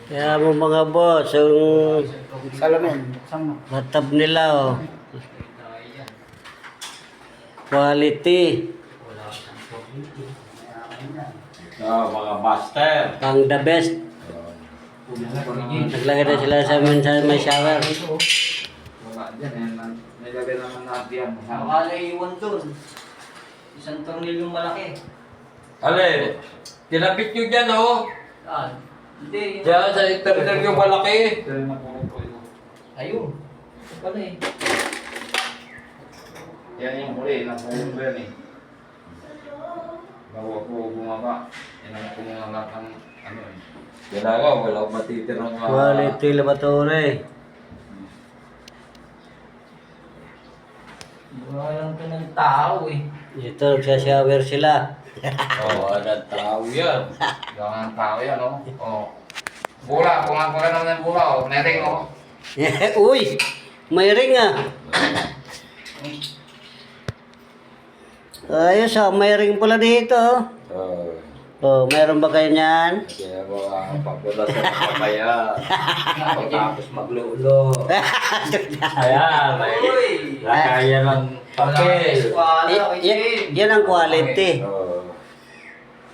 Kaya mo mga boss, yung Salamin. Sama. latab nila oh. Quality. Mga master. Pang the best. Naglagay na sila sa may shower. Wala dyan eh. Nilagay naman natin yan. Nakakala iwan dun. Isang tornilyong malaki. Ale, kinapit nyo dyan oh. Ah, hindi. Diyan sa internet yung malaki. Ayun. Ito pala eh. Yan yung huli, napuhuli ko yan eh. Bago ako bumaba, yan ang pumungat ng ano eh. Yan ako, wala akong matitirang mga... Quality laboratory. Walang ka ng tao eh. Ito, nagsashower sila. Oo, anong tao yan. Yan ang tao yan oh. Oh. Bula, kumakain ka naman ng bula oh. Nering oh. Uy! May ring ah. Ayos ah, may ring pala dito. Oh, meron ba kayo niyan? Kaya mga pagdala sa papaya. Pagkatapos maglulo. Ayan, may lagayan ng papel. Yan ang quality.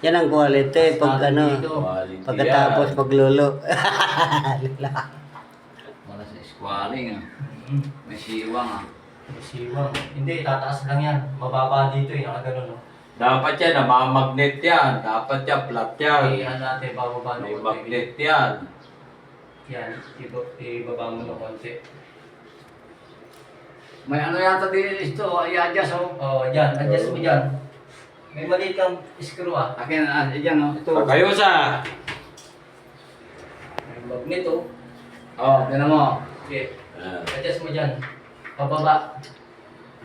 Yan ang quality pag ano, pagkatapos maglolo. Wala sa squaling ah. May siwang ah. Siwang. Hindi, tataas lang yan. Mababa dito eh, nakaganon no. Dapat yan, namamagnet yan. Dapat yan, flat yan. Iyan natin, bababa May ng magnet yan. Yan, ibaba mo ng konti. May ano yata din ito, i-adjust oh. Oh, yan, adjust mo dyan. May maliit kang screw ah. Akin, yan oh, ito. Pagkayusa! May magnet oh. Oh, tignan mo. Okay, adjust mo dyan. Pababa.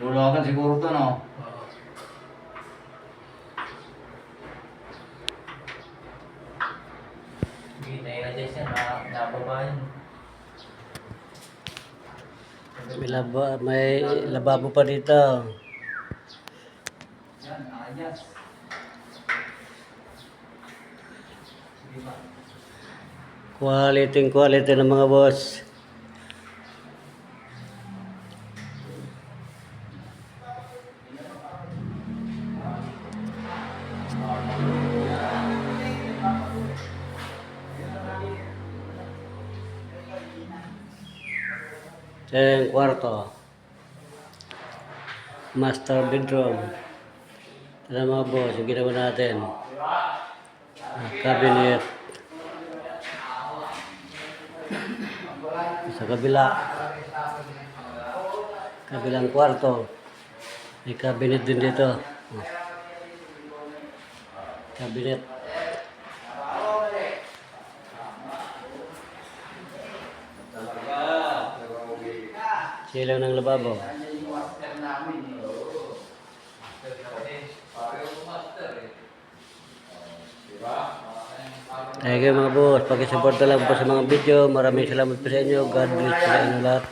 Luluwagan siguro to no. Oo. Hindi, na-adjust yan, nababa yan. May lababo pa dito. Yan, adjust. Sige pa. Quality ng mga boss. Yung kwarto. Master bedroom. Ito mga boss, yung ginawa natin. Cabinet. Sa kabila. Kabilang kwarto. May cabinet din dito. Cabinet. Silaw ng lababo. Thank you mga boss. Pag-support na lang po sa mga video. Maraming salamat po sa inyo. God bless sa inyo lahat.